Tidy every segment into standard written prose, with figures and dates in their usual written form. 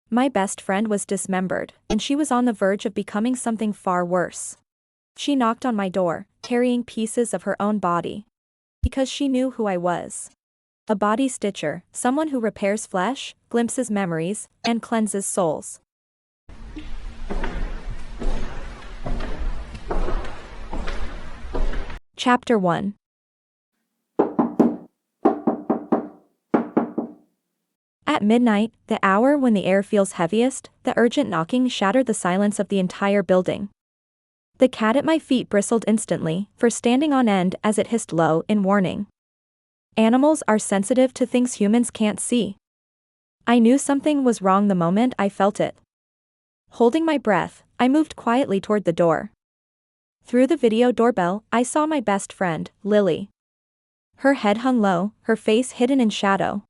My best friend was dismembered, and she was on the verge of becoming something far worse. She knocked on my door, carrying pieces of her own body. Because she knew who I was. A body stitcher, someone who repairs flesh, glimpses memories, and cleanses souls. Chapter 1. At midnight, the hour when the air feels heaviest, the urgent knocking shattered the silence of the entire building. The cat at my feet bristled instantly, for standing on end as it hissed low in warning. Animals are sensitive to things humans can't see. I knew something was wrong the moment I felt it. Holding my breath, I moved quietly toward the door. Through the video doorbell, I saw my best friend, Lily. Her head hung low, her face hidden in shadow.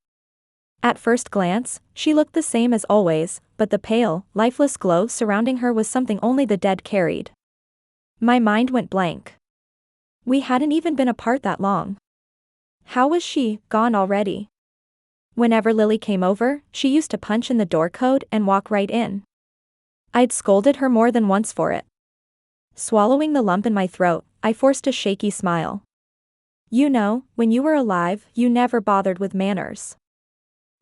At first glance, she looked the same as always, but the pale, lifeless glow surrounding her was something only the dead carried. My mind went blank. We hadn't even been apart that long. How was she gone already? Whenever Lily came over, she used to punch in the door code and walk right in. I'd scolded her more than once for it. Swallowing the lump in my throat, I forced a shaky smile. You know, when you were alive, you never bothered with manners.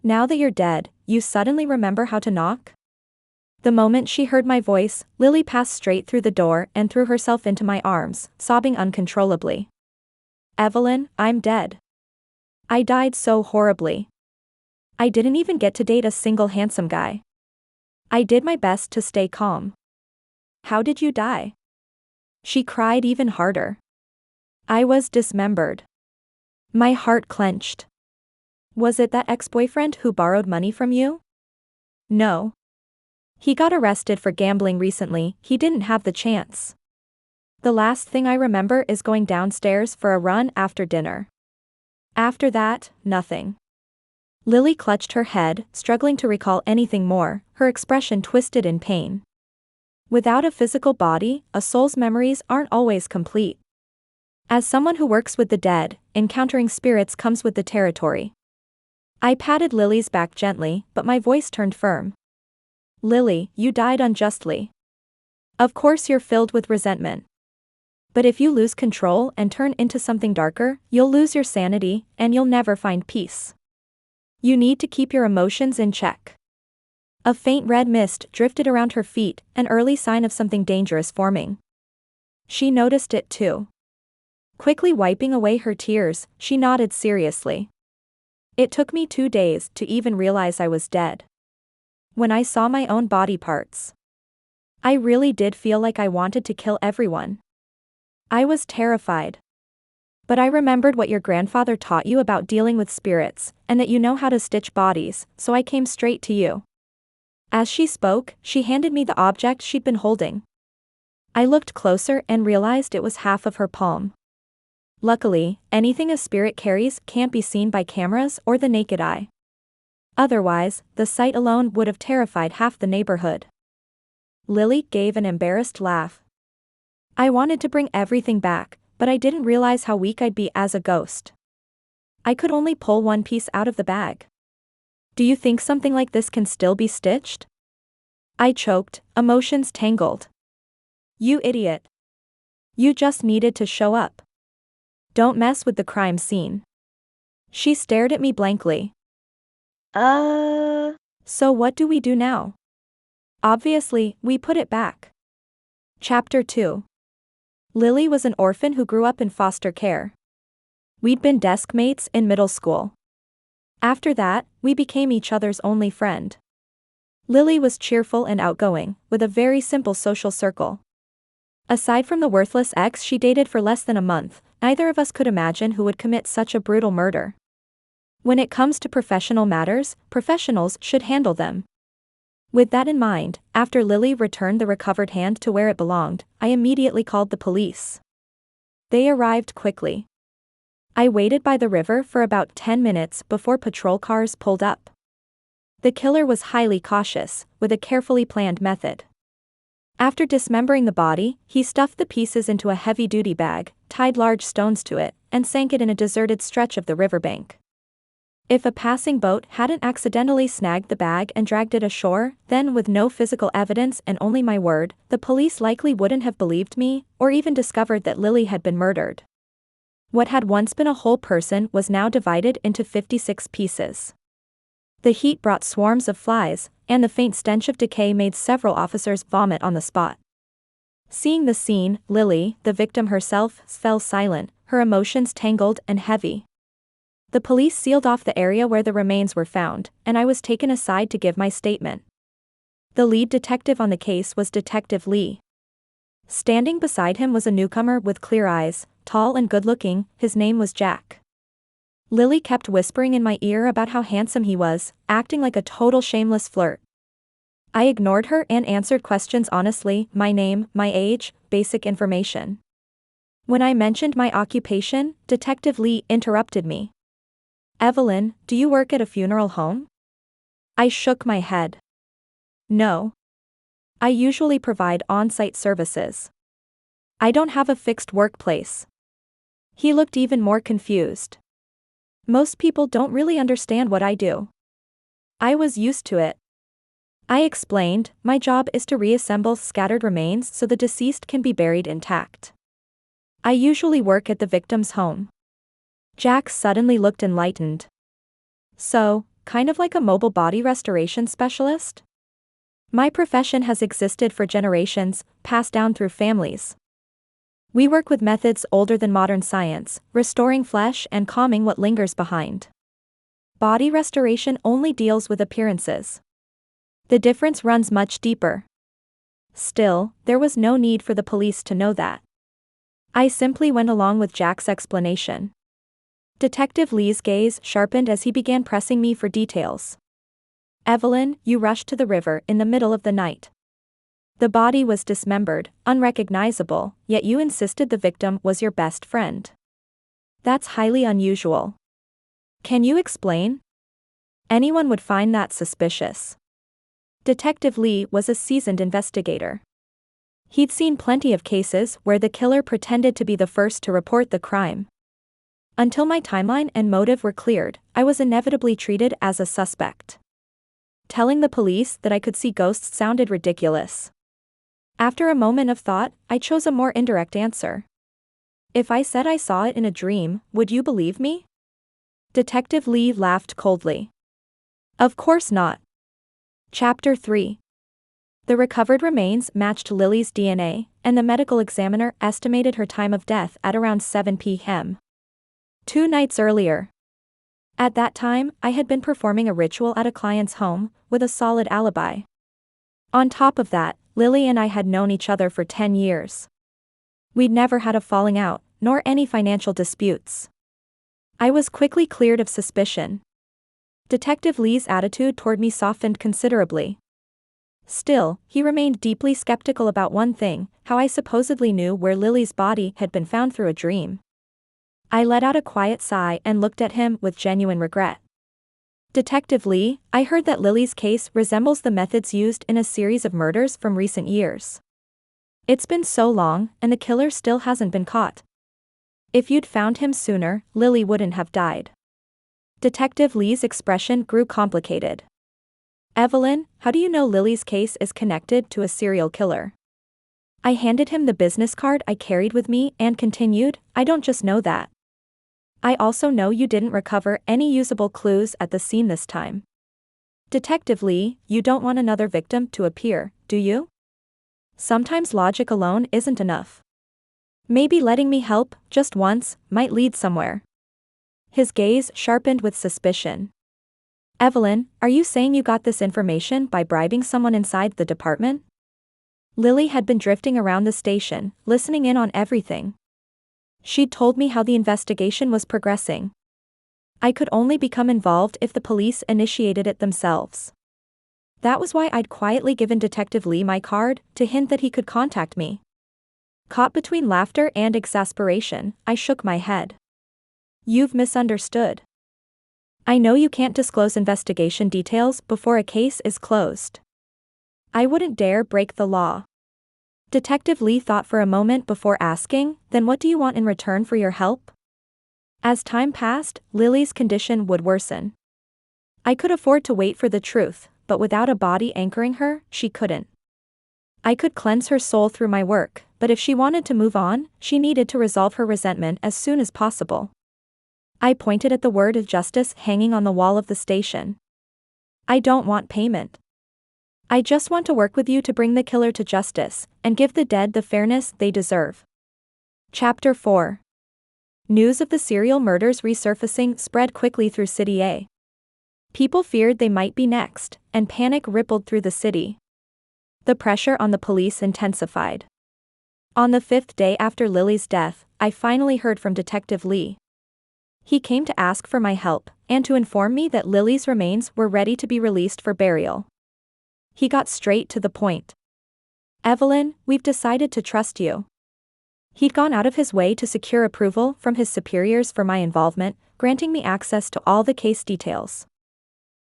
Now that you're dead, you suddenly remember how to knock? The moment she heard my voice, Lily passed straight through the door and threw herself into my arms, sobbing uncontrollably. Evelyn, I'm dead. I died so horribly. I didn't even get to date a single handsome guy. I did my best to stay calm. How did you die? She cried even harder. I was dismembered. My heart clenched. Was it that ex-boyfriend who borrowed money from you? No. He got arrested for gambling recently, he didn't have the chance. The last thing I remember is going downstairs for a run after dinner. After that, nothing. Lily clutched her head, struggling to recall anything more, her expression twisted in pain. Without a physical body, a soul's memories aren't always complete. As someone who works with the dead, encountering spirits comes with the territory. I patted Lily's back gently, but my voice turned firm. Lily, you died unjustly. Of course you're filled with resentment. But if you lose control and turn into something darker, you'll lose your sanity, and you'll never find peace. You need to keep your emotions in check. A faint red mist drifted around her feet, an early sign of something dangerous forming. She noticed it too. Quickly wiping away her tears, she nodded seriously. It took me 2 days to even realize I was dead. When I saw my own body parts, I really did feel like I wanted to kill everyone. I was terrified. But I remembered what your grandfather taught you about dealing with spirits, and that you know how to stitch bodies, so I came straight to you. As she spoke, she handed me the object she'd been holding. I looked closer and realized it was half of her palm. Luckily, anything a spirit carries can't be seen by cameras or the naked eye. Otherwise, the sight alone would have terrified half the neighborhood. Lily gave an embarrassed laugh. I wanted to bring everything back, but I didn't realize how weak I'd be as a ghost. I could only pull one piece out of the bag. Do you think something like this can still be stitched? I choked, emotions tangled. You idiot. You just needed to show up. Don't mess with the crime scene. She stared at me blankly. So what do we do now? Obviously, we put it back. Chapter 2. Lily was an orphan who grew up in foster care. We'd been desk mates in middle school. After that, we became each other's only friend. Lily was cheerful and outgoing, with a very simple social circle. Aside from the worthless ex she dated for less than a month, neither of us could imagine who would commit such a brutal murder. When it comes to professional matters, professionals should handle them. With that in mind, after Lily returned the recovered hand to where it belonged, I immediately called the police. They arrived quickly. I waited by the river for about 10 minutes before patrol cars pulled up. The killer was highly cautious, with a carefully planned method. After dismembering the body, he stuffed the pieces into a heavy-duty bag, tied large stones to it, and sank it in a deserted stretch of the riverbank. If a passing boat hadn't accidentally snagged the bag and dragged it ashore, then with no physical evidence and only my word, the police likely wouldn't have believed me, or even discovered that Lily had been murdered. What had once been a whole person was now divided into 56 pieces. The heat brought swarms of flies, and the faint stench of decay made several officers vomit on the spot. Seeing the scene, Lily, the victim herself, fell silent, her emotions tangled and heavy. The police sealed off the area where the remains were found, and I was taken aside to give my statement. The lead detective on the case was Detective Lee. Standing beside him was a newcomer with clear eyes, tall and good-looking. His name was Jack. Lily kept whispering in my ear about how handsome he was, acting like a total shameless flirt. I ignored her and answered questions honestly: my name, my age, basic information. When I mentioned my occupation, Detective Lee interrupted me. "Evelyn, do you work at a funeral home?" I shook my head. "No. I usually provide on-site services. I don't have a fixed workplace." He looked even more confused. "Most people don't really understand what I do." I was used to it. I explained, "My job is to reassemble scattered remains so the deceased can be buried intact. I usually work at the victim's home." Jack suddenly looked enlightened. "So, kind of like a mobile body restoration specialist?" "My profession has existed for generations, passed down through families. We work with methods older than modern science, restoring flesh and calming what lingers behind. Body restoration only deals with appearances. The difference runs much deeper." Still, there was no need for the police to know that. I simply went along with Jack's explanation. Detective Lee's gaze sharpened as he began pressing me for details. "Evelyn, you rushed to the river in the middle of the night. The body was dismembered, unrecognizable, yet you insisted the victim was your best friend. That's highly unusual. Can you explain? Anyone would find that suspicious." Detective Lee was a seasoned investigator. He'd seen plenty of cases where the killer pretended to be the first to report the crime. Until my timeline and motive were cleared, I was inevitably treated as a suspect. Telling the police that I could see ghosts sounded ridiculous. After a moment of thought, I chose a more indirect answer. "If I said I saw it in a dream, would you believe me?" Detective Lee laughed coldly. "Of course not." Chapter 3. The recovered remains matched Lily's DNA, and the medical examiner estimated her time of death at around 7 p.m. 2 nights earlier. At that time, I had been performing a ritual at a client's home, with a solid alibi. On top of that, Lily and I had known each other for 10 years. We'd never had a falling out, nor any financial disputes. I was quickly cleared of suspicion. Detective Lee's attitude toward me softened considerably. Still, he remained deeply skeptical about one thing: how I supposedly knew where Lily's body had been found through a dream. I let out a quiet sigh and looked at him with genuine regret. "Detective Lee, I heard that Lily's case resembles the methods used in a series of murders from recent years. It's been so long, and the killer still hasn't been caught. If you'd found him sooner, Lily wouldn't have died." Detective Lee's expression grew complicated. "Evelyn, how do you know Lily's case is connected to a serial killer?" I handed him the business card I carried with me and continued, "I don't just know that. I also know you didn't recover any usable clues at the scene this time. Detective Lee, you don't want another victim to appear, do you? Sometimes logic alone isn't enough. Maybe letting me help, just once, might lead somewhere." His gaze sharpened with suspicion. "Evelyn, are you saying you got this information by bribing someone inside the department?" Lily had been drifting around the station, listening in on everything. She'd told me how the investigation was progressing. I could only become involved if the police initiated it themselves. That was why I'd quietly given Detective Lee my card, to hint that he could contact me. Caught between laughter and exasperation, I shook my head. "You've misunderstood. I know you can't disclose investigation details before a case is closed. I wouldn't dare break the law." Detective Lee thought for a moment before asking, "Then what do you want in return for your help?" As time passed, Lily's condition would worsen. I could afford to wait for the truth, but without a body anchoring her, she couldn't. I could cleanse her soul through my work, but if she wanted to move on, she needed to resolve her resentment as soon as possible. I pointed at the word of justice hanging on the wall of the station. I don't want payment. I just want to work with you to bring the killer to justice, and give the dead the fairness they deserve. Chapter 4. News of the serial murders resurfacing spread quickly through City A. People feared they might be next, and panic rippled through the city. The pressure on the police intensified. On the 5th day after Lily's death, I finally heard from Detective Lee. He came to ask for my help, and to inform me that Lily's remains were ready to be released for burial. He got straight to the point. "Evelyn, we've decided to trust you." He'd gone out of his way to secure approval from his superiors for my involvement, granting me access to all the case details.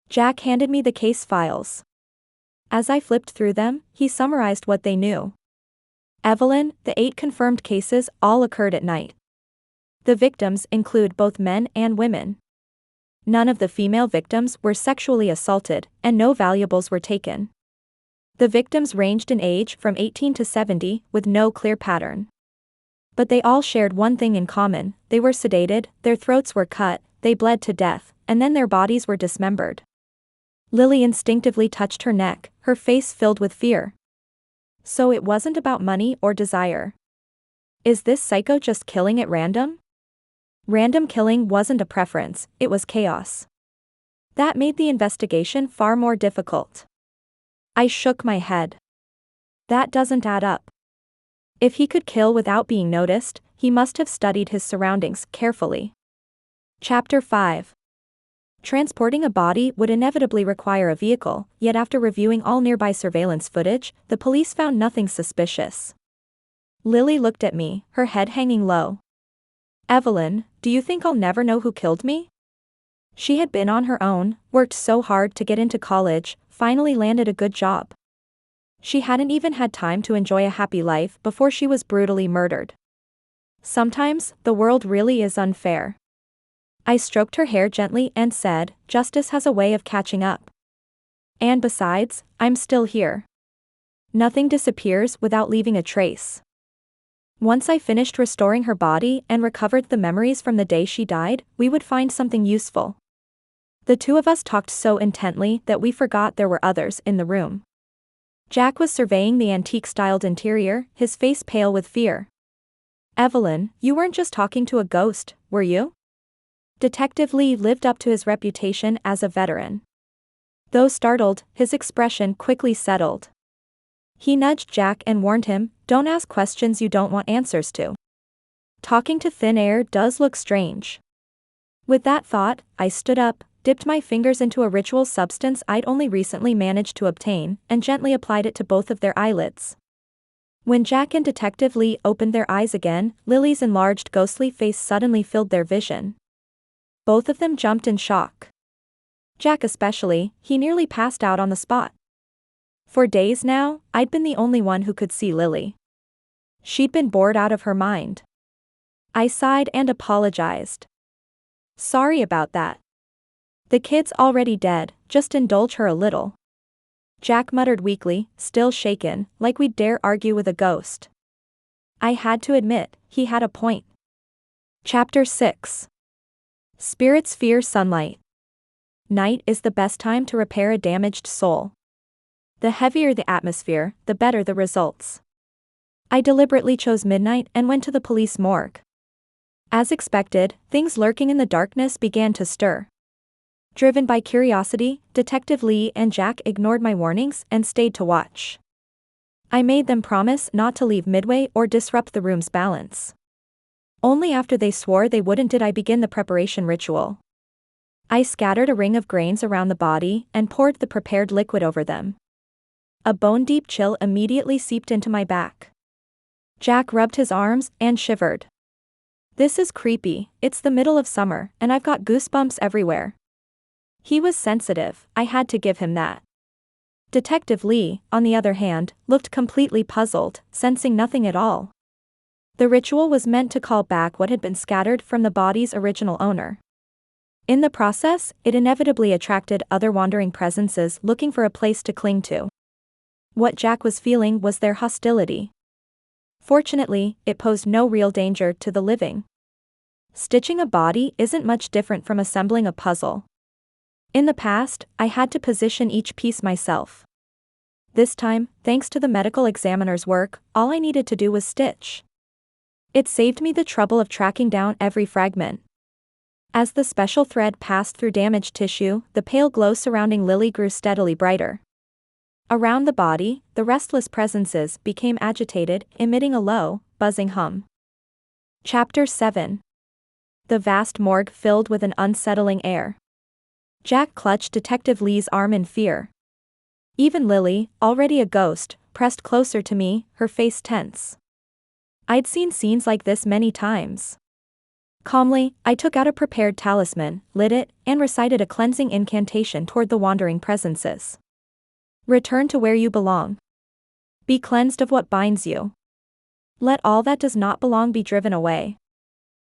Jack handed me the case files. As I flipped through them, he summarized what they knew. "Evelyn, the 8 confirmed cases all occurred at night. The victims include both men and women. None of the female victims were sexually assaulted, and no valuables were taken. The victims ranged in age from 18 to 70, with no clear pattern. But they all shared one thing in common: they were sedated, their throats were cut, they bled to death, and then their bodies were dismembered." Lily instinctively touched her neck, her face filled with fear. "So it wasn't about money or desire. Is this psycho just killing at random?" "Random killing wasn't a preference, it was chaos. That made the investigation far more difficult." I shook my head. "That doesn't add up. If he could kill without being noticed, he must have studied his surroundings carefully." Chapter 5. Transporting a body would inevitably require a vehicle, yet after reviewing all nearby surveillance footage, the police found nothing suspicious. Lily looked at me, her head hanging low. "Evelyn, do you think I'll never know who killed me?" She had been on her own, worked so hard to get into college, finally landed a good job. She hadn't even had time to enjoy a happy life before she was brutally murdered. "Sometimes, the world really is unfair." I stroked her hair gently and said, "Justice has a way of catching up. And besides, I'm still here. Nothing disappears without leaving a trace." Once I finished restoring her body and recovered the memories from the day she died, we would find something useful. The two of us talked so intently that we forgot there were others in the room. Jack was surveying the antique-styled interior, his face pale with fear. "Evelyn, you weren't just talking to a ghost, were you?" Detective Lee lived up to his reputation as a veteran. Though startled, his expression quickly settled. He nudged Jack and warned him, "Don't ask questions you don't want answers to. Talking to thin air does look strange." With that thought, I stood up, dipped my fingers into a ritual substance I'd only recently managed to obtain, and gently applied it to both of their eyelids. When Jack and Detective Lee opened their eyes again, Lily's enlarged ghostly face suddenly filled their vision. Both of them jumped in shock. Jack especially, he nearly passed out on the spot. For days now, I'd been the only one who could see Lily. She'd been bored out of her mind. I sighed and apologized. "Sorry about that. The kid's already dead, just indulge her a little." Jack muttered weakly, still shaken, like we'd dare argue with a ghost. I had to admit, he had a point. Chapter 6. Spirits fear sunlight. Night is the best time to repair a damaged soul. The heavier the atmosphere, the better the results. I deliberately chose midnight and went to the police morgue. As expected, things lurking in the darkness began to stir. Driven by curiosity, Detective Lee and Jack ignored my warnings and stayed to watch. I made them promise not to leave midway or disrupt the room's balance. Only after they swore they wouldn't did I begin the preparation ritual. I scattered a ring of grains around the body and poured the prepared liquid over them. A bone-deep chill immediately seeped into my back. Jack rubbed his arms and shivered. "This is creepy, it's the middle of summer, and I've got goosebumps everywhere." He was sensitive, I had to give him that. Detective Lee, on the other hand, looked completely puzzled, sensing nothing at all. The ritual was meant to call back what had been scattered from the body's original owner. In the process, it inevitably attracted other wandering presences looking for a place to cling to. What Jack was feeling was their hostility. Fortunately, it posed no real danger to the living. Stitching a body isn't much different from assembling a puzzle. In the past, I had to position each piece myself. This time, thanks to the medical examiner's work, all I needed to do was stitch. It saved me the trouble of tracking down every fragment. As the special thread passed through damaged tissue, the pale glow surrounding Lily grew steadily brighter. Around the body, the restless presences became agitated, emitting a low, buzzing hum. Chapter 7. The vast morgue filled with an unsettling air. Jack clutched Detective Lee's arm in fear. Even Lily, already a ghost, pressed closer to me, her face tense. I'd seen scenes like this many times. Calmly, I took out a prepared talisman, lit it, and recited a cleansing incantation toward the wandering presences. Return to where you belong. Be cleansed of what binds you. Let all that does not belong be driven away.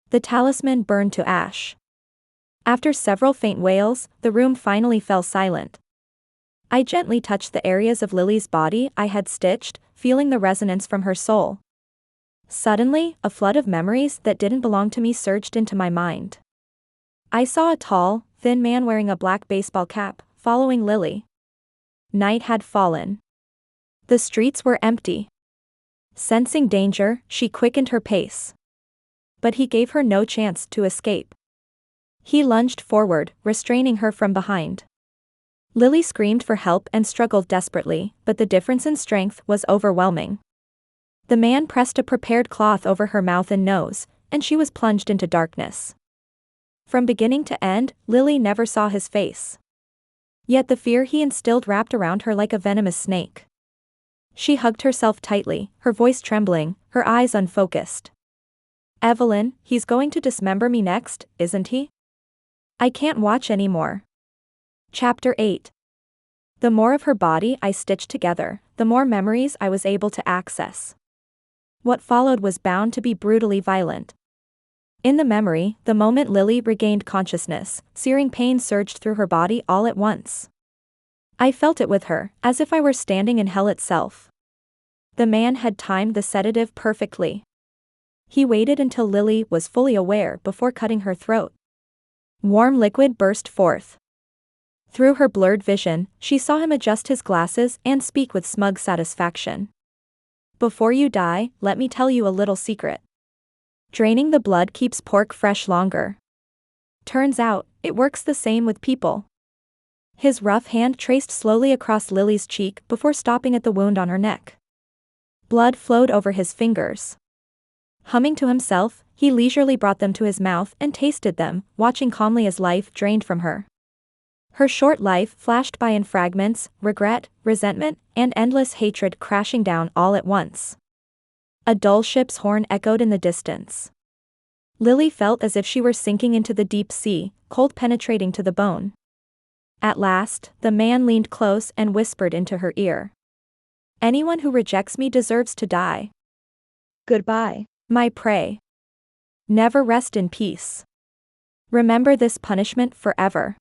The talisman burned to ash. After several faint wails, the room finally fell silent. I gently touched the areas of Lily's body I had stitched, feeling the resonance from her soul. Suddenly, a flood of memories that didn't belong to me surged into my mind. I saw a tall, thin man wearing a black baseball cap, following Lily. Night had fallen. The streets were empty. Sensing danger, she quickened her pace. But he gave her no chance to escape. He lunged forward, restraining her from behind. Lily screamed for help and struggled desperately, but the difference in strength was overwhelming. The man pressed a prepared cloth over her mouth and nose, and she was plunged into darkness. From beginning to end, Lily never saw his face. Yet the fear he instilled wrapped around her like a venomous snake. She hugged herself tightly, her voice trembling, her eyes unfocused. Evelyn, he's going to dismember me next, isn't he? I can't watch anymore. Chapter 8. The more of her body I stitched together, the more memories I was able to access. What followed was bound to be brutally violent. In the memory, the moment Lily regained consciousness, searing pain surged through her body all at once. I felt it with her, as if I were standing in hell itself. The man had timed the sedative perfectly. He waited until Lily was fully aware before cutting her throat. Warm liquid burst forth. Through her blurred vision, she saw him adjust his glasses and speak with smug satisfaction. Before you die, let me tell you a little secret. Draining the blood keeps pork fresh longer. Turns out, it works the same with people. His rough hand traced slowly across Lily's cheek before stopping at the wound on her neck. Blood flowed over his fingers. Humming to himself, he leisurely brought them to his mouth and tasted them, watching calmly as life drained from her. Her short life flashed by in fragments, regret, resentment, and endless hatred crashing down all at once. A dull ship's horn echoed in the distance. Lily felt as if she were sinking into the deep sea, cold penetrating to the bone. At last, the man leaned close and whispered into her ear. Anyone who rejects me deserves to die. Goodbye, my prey. Never rest in peace. Remember this punishment forever.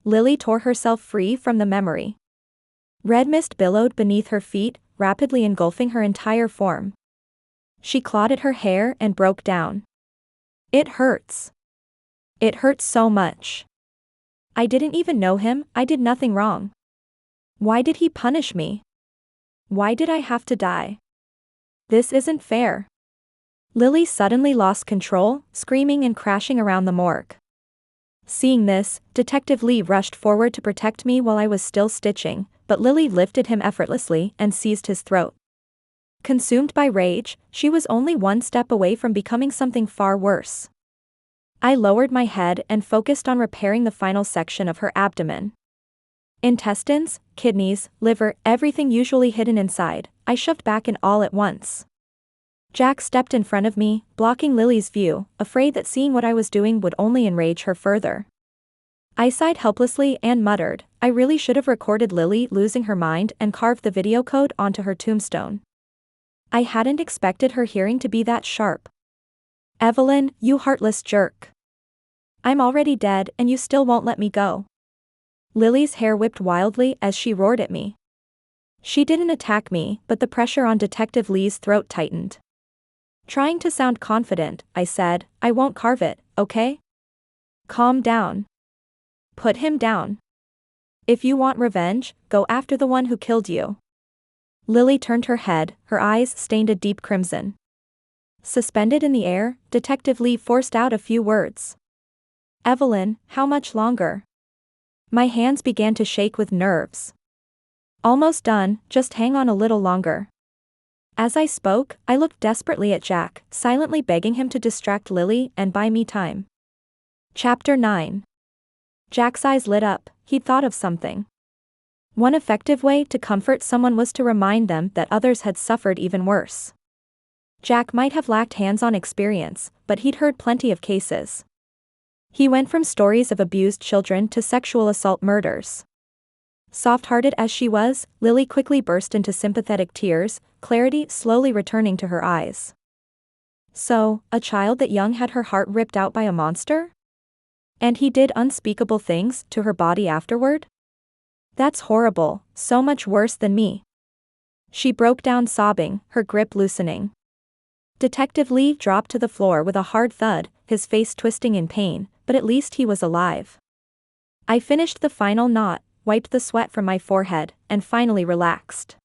Lily tore herself free from the memory. Red mist billowed beneath her feet, rapidly engulfing her entire form. She clawed at her hair and broke down. It hurts. It hurts so much. I didn't even know him, I did nothing wrong. Why did he punish me? Why did I have to die? This isn't fair. Lily suddenly lost control, screaming and crashing around the morgue. Seeing this, Detective Lee rushed forward to protect me while I was still stitching, but Lily lifted him effortlessly and seized his throat. Consumed by rage, she was only one step away from becoming something far worse. I lowered my head and focused on repairing the final section of her abdomen. Intestines, kidneys, liver, everything usually hidden inside, I shoved back in all at once. Jack stepped in front of me, blocking Lily's view, afraid that seeing what I was doing would only enrage her further. I sighed helplessly and muttered, I really should have recorded Lily losing her mind and carved the video code onto her tombstone. I hadn't expected her hearing to be that sharp. Evelyn, you heartless jerk. I'm already dead and you still won't let me go. Lily's hair whipped wildly as she roared at me. She didn't attack me, but the pressure on Detective Lee's throat tightened. Trying to sound confident, I said, I won't carve it, okay? Calm down. Put him down. If you want revenge, go after the one who killed you. Lily turned her head, her eyes stained a deep crimson. Suspended in the air, Detective Lee forced out a few words. Evelyn, how much longer? My hands began to shake with nerves. Almost done, just hang on a little longer. As I spoke, I looked desperately at Jack, silently begging him to distract Lily and buy me time. Chapter 9. Jack's eyes lit up, he'd thought of something. One effective way to comfort someone was to remind them that others had suffered even worse. Jack might have lacked hands-on experience, but he'd heard plenty of cases. He went from stories of abused children to sexual assault murders. Soft-hearted as she was, Lily quickly burst into sympathetic tears, clarity slowly returning to her eyes. So, a child that young had her heart ripped out by a monster? And he did unspeakable things to her body afterward? That's horrible, so much worse than me. She broke down sobbing, her grip loosening. Detective Lee dropped to the floor with a hard thud, his face twisting in pain, but at least he was alive. I finished the final knot, wiped the sweat from my forehead, and finally relaxed.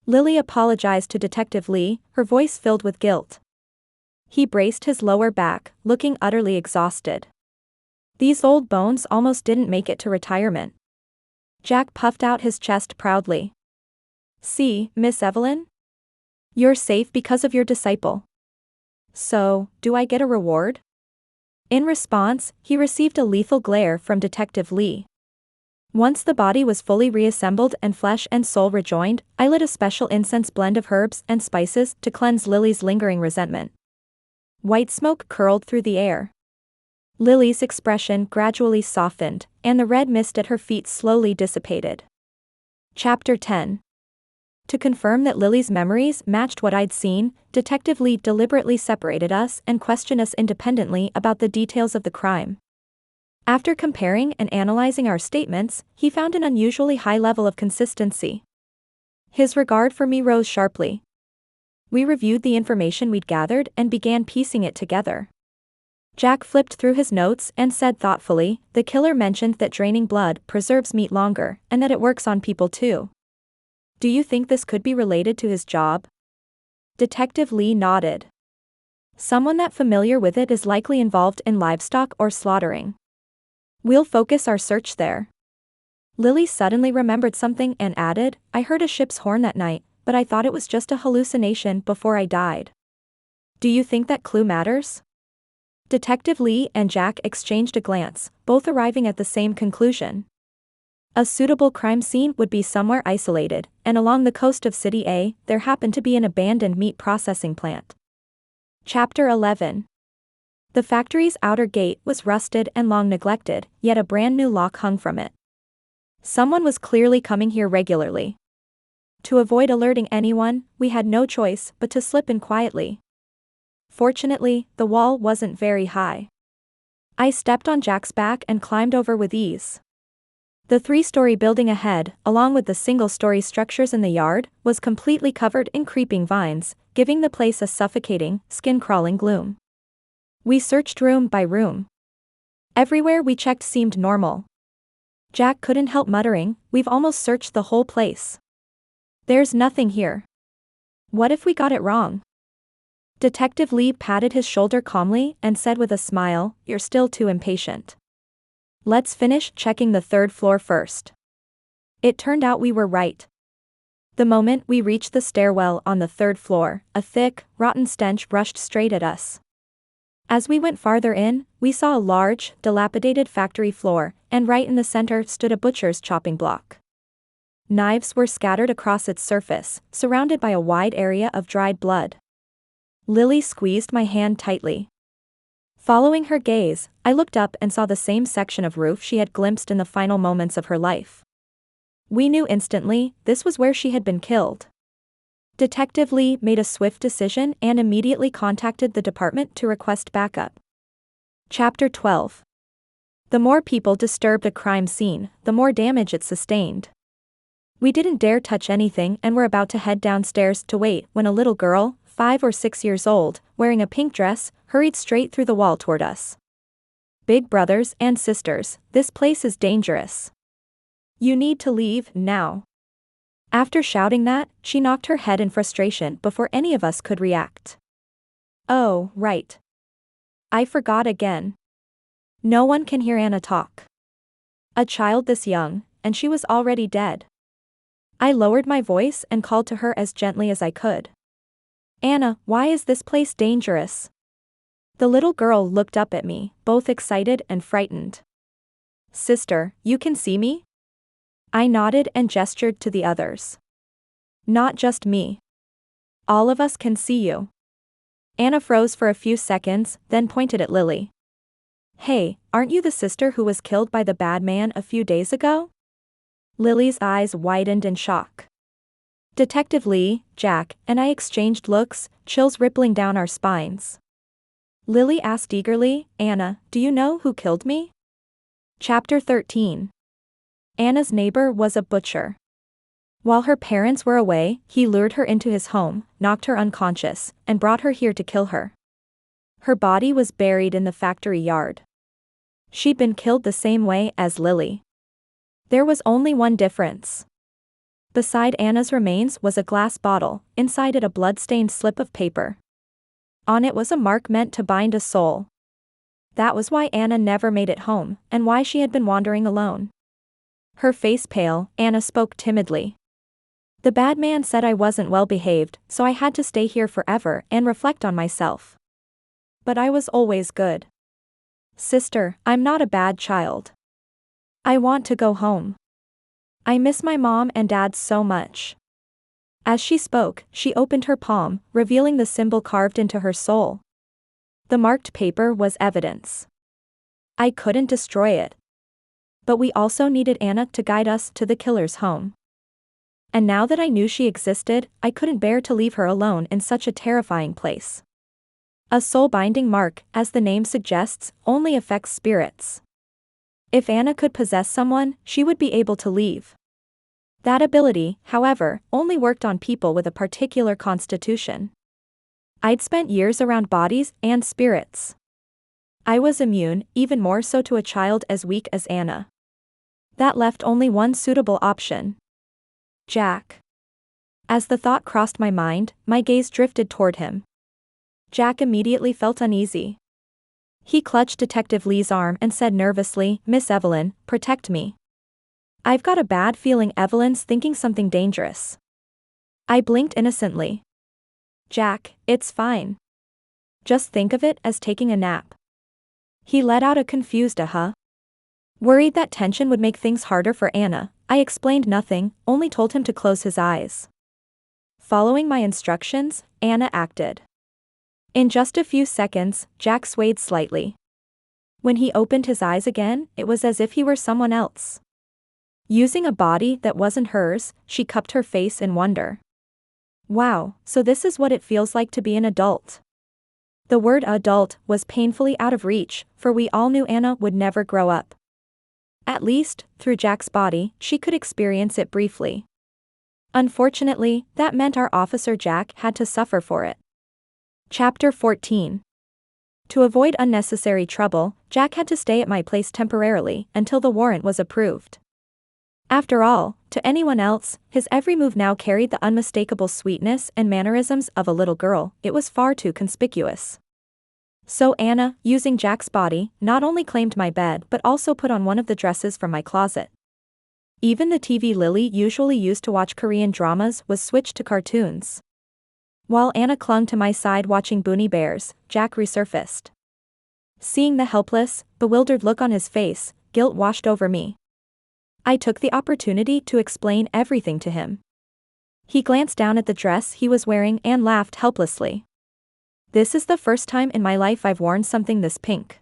Lily apologized to Detective Lee, her voice filled with guilt. He braced his lower back, looking utterly exhausted. These old bones almost didn't make it to retirement. Jack puffed out his chest proudly. See, Miss Evelyn? You're safe because of your disciple. So, do I get a reward? In response, he received a lethal glare from Detective Lee. Once the body was fully reassembled and flesh and soul rejoined, I lit a special incense blend of herbs and spices to cleanse Lily's lingering resentment. White smoke curled through the air. Lily's expression gradually softened, and the red mist at her feet slowly dissipated. Chapter 10. To confirm that Lily's memories matched what I'd seen, Detective Lee deliberately separated us and questioned us independently about the details of the crime. After comparing and analyzing our statements, he found an unusually high level of consistency. His regard for me rose sharply. We reviewed the information we'd gathered and began piecing it together. Jack flipped through his notes and said thoughtfully, the killer mentioned that draining blood preserves meat longer, and that it works on people too. Do you think this could be related to his job? Detective Lee nodded. Someone that familiar with it is likely involved in livestock or slaughtering. We'll focus our search there. Lily suddenly remembered something and added, I heard a ship's horn that night, but I thought it was just a hallucination before I died. Do you think that clue matters? Detective Lee and Jack exchanged a glance, both arriving at the same conclusion. A suitable crime scene would be somewhere isolated, and along the coast of City A, there happened to be an abandoned meat processing plant. Chapter 11. The factory's outer gate was rusted and long neglected, yet a brand new lock hung from it. Someone was clearly coming here regularly. To avoid alerting anyone, we had no choice but to slip in quietly. Fortunately, the wall wasn't very high. I stepped on Jack's back and climbed over with ease. The 3-story building ahead, along with the single-story structures in the yard, was completely covered in creeping vines, giving the place a suffocating, skin-crawling gloom. We searched room by room. Everywhere we checked seemed normal. Jack couldn't help muttering, we've almost searched the whole place. There's nothing here. What if we got it wrong? Detective Lee patted his shoulder calmly and said with a smile, you're still too impatient. Let's finish checking the 3rd floor first. It turned out we were right. The moment we reached the stairwell on the 3rd floor, a thick, rotten stench rushed straight at us. As we went farther in, we saw a large, dilapidated factory floor, and right in the center stood a butcher's chopping block. Knives were scattered across its surface, surrounded by a wide area of dried blood. Lily squeezed my hand tightly. Following her gaze, I looked up and saw the same section of roof she had glimpsed in the final moments of her life. We knew instantly, this was where she had been killed. Detective Lee made a swift decision and immediately contacted the department to request backup. Chapter 12. The more people disturbed a crime scene, the more damage it sustained. We didn't dare touch anything and were about to head downstairs to wait when a little girl, 5 or 6 years old, wearing a pink dress, hurried straight through the wall toward us. Big brothers and sisters, this place is dangerous. You need to leave now. After shouting that, she knocked her head in frustration before any of us could react. Oh, right. I forgot again. No one can hear Anna talk. A child this young, and she was already dead. I lowered my voice and called to her as gently as I could. Anna, why is this place dangerous? The little girl looked up at me, both excited and frightened. Sister, you can see me? I nodded and gestured to the others. Not just me. All of us can see you. Anna froze for a few seconds, then pointed at Lily. Hey, aren't you the sister who was killed by the bad man a few days ago? Lily's eyes widened in shock. Detective Lee, Jack, and I exchanged looks, chills rippling down our spines. Lily asked eagerly, Anna, do you know who killed me? Chapter 13. Anna's neighbor was a butcher. While her parents were away, he lured her into his home, knocked her unconscious, and brought her here to kill her. Her body was buried in the factory yard. She'd been killed the same way as Lily. There was only one difference. Beside Anna's remains was a glass bottle, inside it a blood-stained slip of paper. On it was a mark meant to bind a soul. That was why Anna never made it home, and why she had been wandering alone. Her face pale, Anna spoke timidly. The bad man said I wasn't well behaved, so I had to stay here forever and reflect on myself. But I was always good. Sister, I'm not a bad child. I want to go home. I miss my mom and dad so much. As she spoke, she opened her palm, revealing the symbol carved into her soul. The marked paper was evidence. I couldn't destroy it. But we also needed Anna to guide us to the killer's home. And now that I knew she existed, I couldn't bear to leave her alone in such a terrifying place. A soul-binding mark, as the name suggests, only affects spirits. If Anna could possess someone, she would be able to leave. That ability, however, only worked on people with a particular constitution. I'd spent years around bodies and spirits. I was immune, even more so to a child as weak as Anna. That left only one suitable option. Jack. As the thought crossed my mind, my gaze drifted toward him. Jack immediately felt uneasy. He clutched Detective Lee's arm and said nervously, Miss Evelyn, protect me. I've got a bad feeling Evelyn's thinking something dangerous. I blinked innocently. Jack, it's fine. Just think of it as taking a nap. He let out a confused uh-huh. Worried that tension would make things harder for Anna, I explained nothing, only told him to close his eyes. Following my instructions, Anna acted. In just a few seconds, Jack swayed slightly. When he opened his eyes again, it was as if he were someone else. Using a body that wasn't hers, she cupped her face in wonder. Wow, so this is what it feels like to be an adult. The word adult was painfully out of reach, for we all knew Anna would never grow up. At least, through Jack's body, she could experience it briefly. Unfortunately, that meant our officer Jack had to suffer for it. Chapter 14. To avoid unnecessary trouble, Jack had to stay at my place temporarily until the warrant was approved. After all, to anyone else, his every move now carried the unmistakable sweetness and mannerisms of a little girl. It was far too conspicuous. So Anna, using Jack's body, not only claimed my bed but also put on one of the dresses from my closet. Even the TV Lily usually used to watch Korean dramas was switched to cartoons. While Anna clung to my side watching Boonie Bears, Jack resurfaced. Seeing the helpless, bewildered look on his face, guilt washed over me. I took the opportunity to explain everything to him. He glanced down at the dress he was wearing and laughed helplessly. This is the first time in my life I've worn something this pink.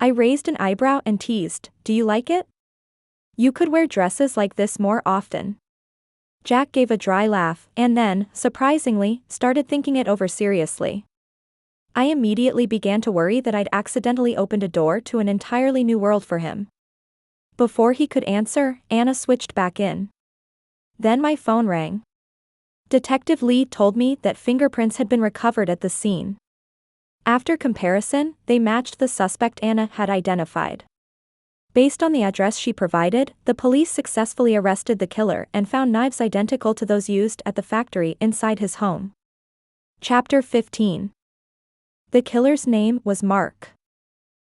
I raised an eyebrow and teased, do you like it? You could wear dresses like this more often. Jack gave a dry laugh and then, surprisingly, started thinking it over seriously. I immediately began to worry that I'd accidentally opened a door to an entirely new world for him. Before he could answer, Anna switched back in. Then my phone rang. Detective Lee told me that fingerprints had been recovered at the scene. After comparison, they matched the suspect Anna had identified. Based on the address she provided, the police successfully arrested the killer and found knives identical to those used at the factory inside his home. Chapter 15. The killer's name was Mark.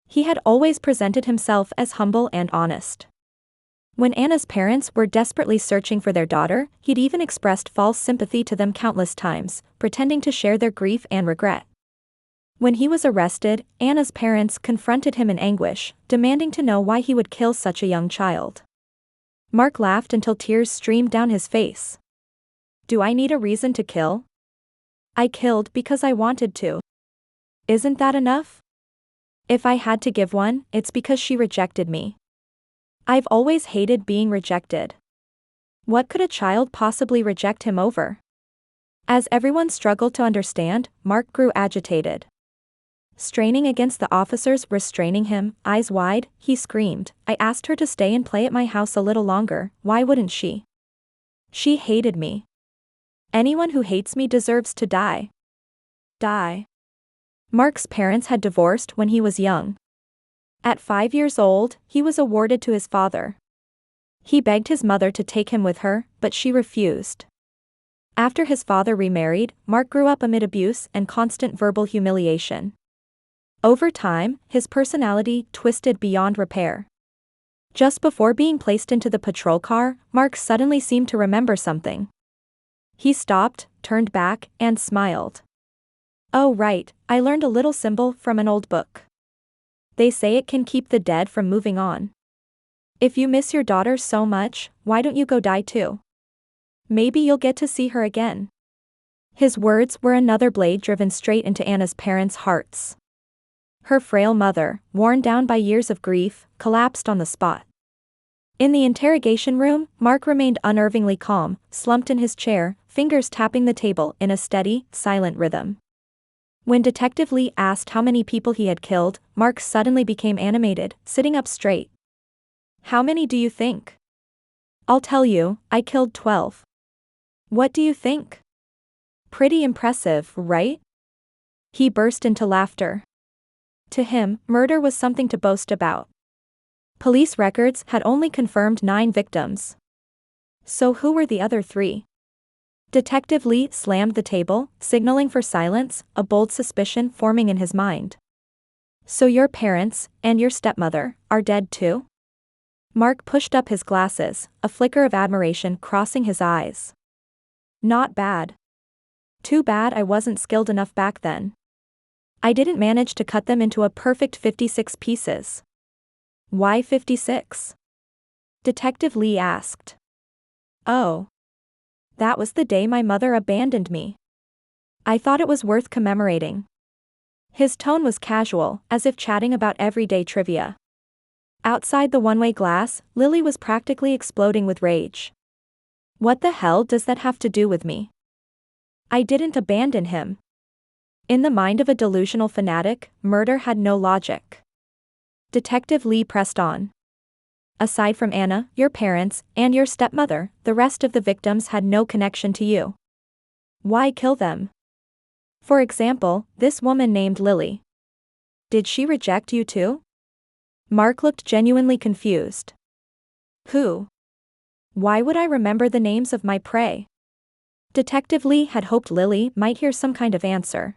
He had always presented himself as humble and honest. When Anna's parents were desperately searching for their daughter, he'd even expressed false sympathy to them countless times, pretending to share their grief and regret. When he was arrested, Anna's parents confronted him in anguish, demanding to know why he would kill such a young child. Mark laughed until tears streamed down his face. "Do I need a reason to kill? I killed because I wanted to. Isn't that enough? If I had to give one, it's because she rejected me. I've always hated being rejected. What could a child possibly reject him over?" As everyone struggled to understand, Mark grew agitated. Straining against the officers restraining him, eyes wide, he screamed, "I asked her to stay and play at my house a little longer, why wouldn't she? She hated me. Anyone who hates me deserves to die. Die." Mark's parents had divorced when he was young. At 5 years old, he was awarded to his father. He begged his mother to take him with her, but she refused. After his father remarried, Mark grew up amid abuse and constant verbal humiliation. Over time, his personality twisted beyond repair. Just before being placed into the patrol car, Mark suddenly seemed to remember something. He stopped, turned back, and smiled. "Oh right, I learned a little symbol from an old book. They say it can keep the dead from moving on. If you miss your daughter so much, why don't you go die too? Maybe you'll get to see her again." His words were another blade driven straight into Anna's parents' hearts. Her frail mother, worn down by years of grief, collapsed on the spot. In the interrogation room, Mark remained unnervingly calm, slumped in his chair, fingers tapping the table in a steady, silent rhythm. When Detective Lee asked how many people he had killed, Mark suddenly became animated, sitting up straight. "How many do you think?" "I'll tell you, I killed 12. What do you think? Pretty impressive, right?" He burst into laughter. To him, murder was something to boast about. Police records had only confirmed 9 victims. So who were the other 3? Detective Lee slammed the table, signaling for silence, a bold suspicion forming in his mind. "So your parents, and your stepmother, are dead too?" Mark pushed up his glasses, a flicker of admiration crossing his eyes. "Not bad. Too bad I wasn't skilled enough back then. I didn't manage to cut them into a perfect 56 pieces." "Why 56? Detective Lee asked. "Oh. That was the day my mother abandoned me. I thought it was worth commemorating." His tone was casual, as if chatting about everyday trivia. Outside the one-way glass, Lily was practically exploding with rage. "What the hell does that have to do with me? I didn't abandon him." In the mind of a delusional fanatic, murder had no logic. Detective Lee pressed on. "Aside from Anna, your parents, and your stepmother, the rest of the victims had no connection to you. Why kill them? For example, this woman named Lily. Did she reject you too?" Mark looked genuinely confused. "Who? Why would I remember the names of my prey?" Detective Lee had hoped Lily might hear some kind of answer.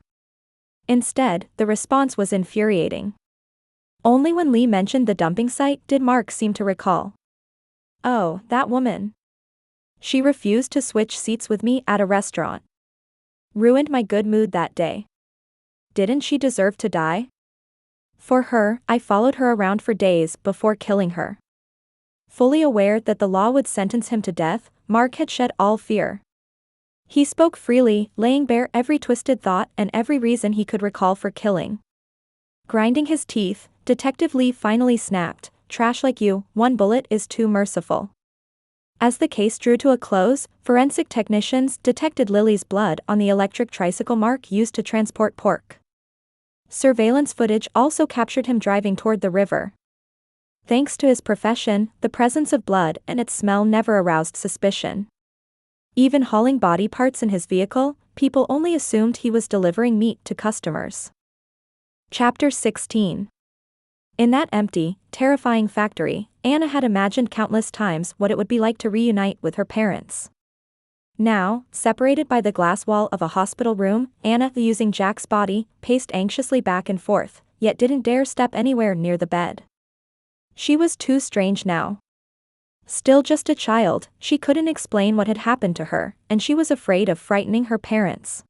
Instead, the response was infuriating. Only when Lee mentioned the dumping site did Mark seem to recall. "Oh, that woman. She refused to switch seats with me at a restaurant. Ruined my good mood that day. Didn't she deserve to die? For her, I followed her around for days before killing her." Fully aware that the law would sentence him to death, Mark had shed all fear. He spoke freely, laying bare every twisted thought and every reason he could recall for killing. Grinding his teeth, Detective Lee finally snapped, "Trash like you, one bullet is too merciful. As the case drew to a close, forensic technicians detected Lily's blood on the electric tricycle mark used to transport pork. Surveillance footage also captured him driving toward the river. Thanks to his profession, the presence of blood and its smell never aroused suspicion. Even hauling body parts in his vehicle, people only assumed he was delivering meat to customers. Chapter 16. In that empty, terrifying factory, Anna had imagined countless times what it would be like to reunite with her parents. Now, separated by the glass wall of a hospital room, Anna, using Jack's body, paced anxiously back and forth, yet didn't dare step anywhere near the bed. She was too strange now. Still just a child, she couldn't explain what had happened to her, and she was afraid of frightening her parents.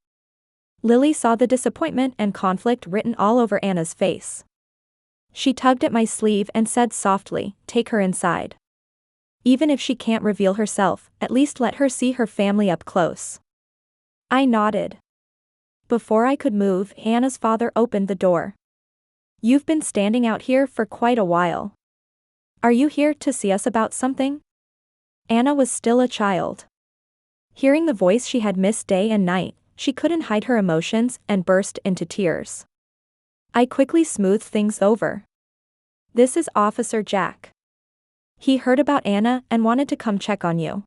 Lily saw the disappointment and conflict written all over Anna's face. She tugged at my sleeve and said softly, "Take her inside. Even if she can't reveal herself, at least let her see her family up close." I nodded. Before I could move, Anna's father opened the door. "You've been standing out here for quite a while. Are you here to see us about something?" Anna was still a child. Hearing the voice she had missed day and night, she couldn't hide her emotions and burst into tears. I quickly smoothed things over. "This is Officer Jack. He heard about Anna and wanted to come check on you.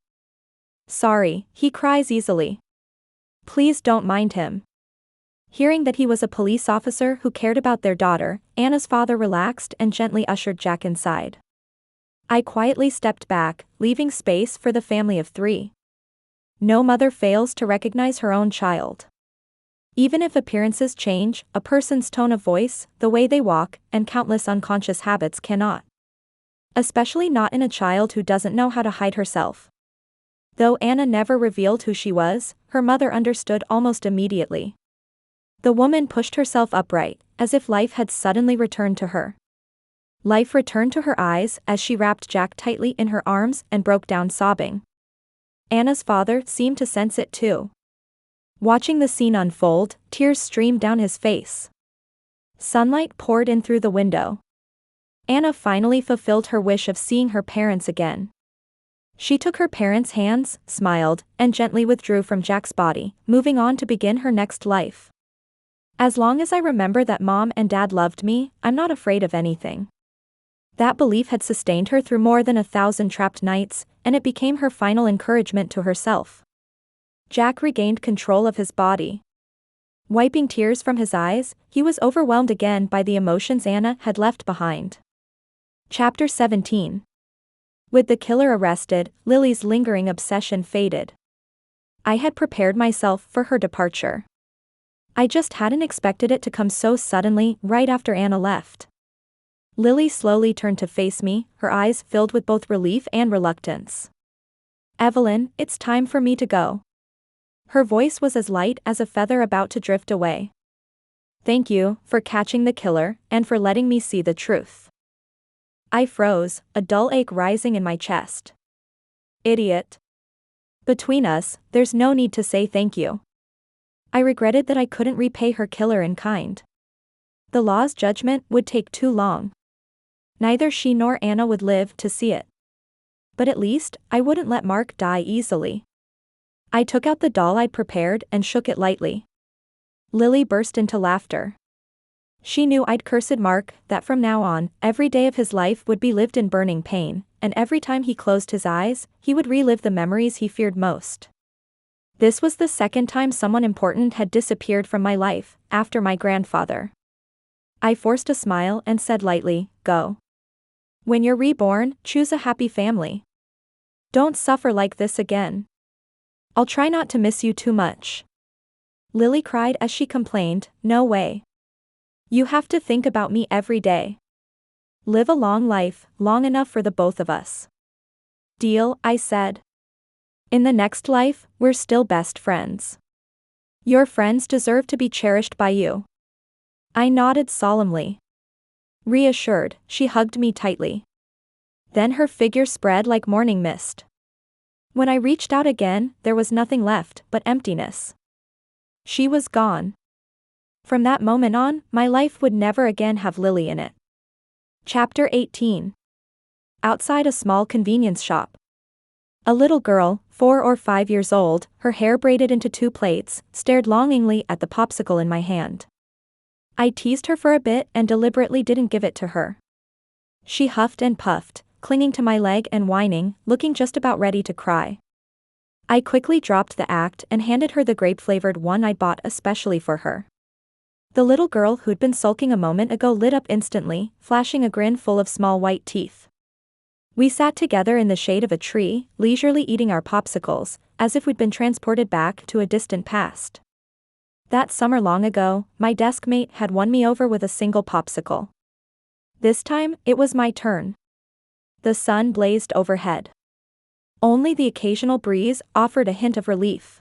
Sorry, he cries easily. Please don't mind him." Hearing that he was a police officer who cared about their daughter, Anna's father relaxed and gently ushered Jack inside. I quietly stepped back, leaving space for the family of 3. No mother fails to recognize her own child. Even if appearances change, a person's tone of voice, the way they walk, and countless unconscious habits cannot. Especially not in a child who doesn't know how to hide herself. Though Anna never revealed who she was, her mother understood almost immediately. The woman pushed herself upright, as if life had suddenly returned to her. Life returned to her eyes as she wrapped Jack tightly in her arms and broke down sobbing. Anna's father seemed to sense it too. Watching the scene unfold, tears streamed down his face. Sunlight poured in through the window. Anna finally fulfilled her wish of seeing her parents again. She took her parents' hands, smiled, and gently withdrew from Jack's body, moving on to begin her next life. As long as I remember that Mom and Dad loved me, I'm not afraid of anything. That belief had sustained her through more than 1,000 trapped nights, and it became her final encouragement to herself. Jack regained control of his body. Wiping tears from his eyes, he was overwhelmed again by the emotions Anna had left behind. Chapter 17. With the killer arrested, Lily's lingering obsession faded. I had prepared myself for her departure. I just hadn't expected it to come so suddenly, right after Anna left. Lily slowly turned to face me, her eyes filled with both relief and reluctance. "Evelyn, it's time for me to go." Her voice was as light as a feather about to drift away. "Thank you for catching the killer, and for letting me see the truth." I froze, a dull ache rising in my chest. "Idiot. Between us, there's no need to say thank you." I regretted that I couldn't repay her killer in kind. The law's judgment would take too long. Neither she nor Anna would live to see it. But at least, I wouldn't let Mark die easily. I took out the doll I'd prepared and shook it lightly. Lily burst into laughter. She knew I'd cursed Mark, that from now on, every day of his life would be lived in burning pain, and every time he closed his eyes, he would relive the memories he feared most. This was the second time someone important had disappeared from my life, after my grandfather. I forced a smile and said lightly, "Go. When you're reborn, choose a happy family. Don't suffer like this again. I'll try not to miss you too much." Lily cried as she complained, "No way. You have to think about me every day. Live a long life, long enough for the both of us." "Deal," I said. "In the next life, we're still best friends. Your friends deserve to be cherished by you." I nodded solemnly. Reassured, she hugged me tightly. Then her figure spread like morning mist. When I reached out again, there was nothing left but emptiness. She was gone. From that moment on, my life would never again have Lily in it. Chapter 18. Outside a small convenience shop. A little girl, 4 or 5 years old, her hair braided into 2 plaits, stared longingly at the popsicle in my hand. I teased her for a bit and deliberately didn't give it to her. She huffed and puffed, clinging to my leg and whining, looking just about ready to cry. I quickly dropped the act and handed her the grape-flavored one I'd bought especially for her. The little girl who'd been sulking a moment ago lit up instantly, flashing a grin full of small white teeth. We sat together in the shade of a tree, leisurely eating our popsicles, as if we'd been transported back to a distant past. That summer long ago, my desk mate had won me over with a single popsicle. This time, it was my turn. The sun blazed overhead. Only the occasional breeze offered a hint of relief.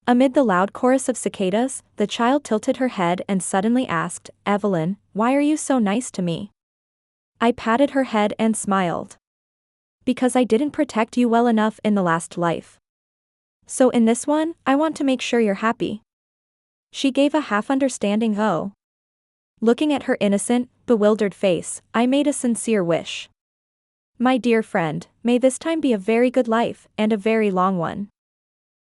Amid the loud chorus of cicadas, the child tilted her head and suddenly asked, "Evelyn, why are you so nice to me?" I patted her head and smiled. "Because I didn't protect you well enough in the last life. So in this one, I want to make sure you're happy." She gave a half-understanding "oh." Looking at her innocent, bewildered face, I made a sincere wish. "My dear friend, may this time be a very good life, and a very long one."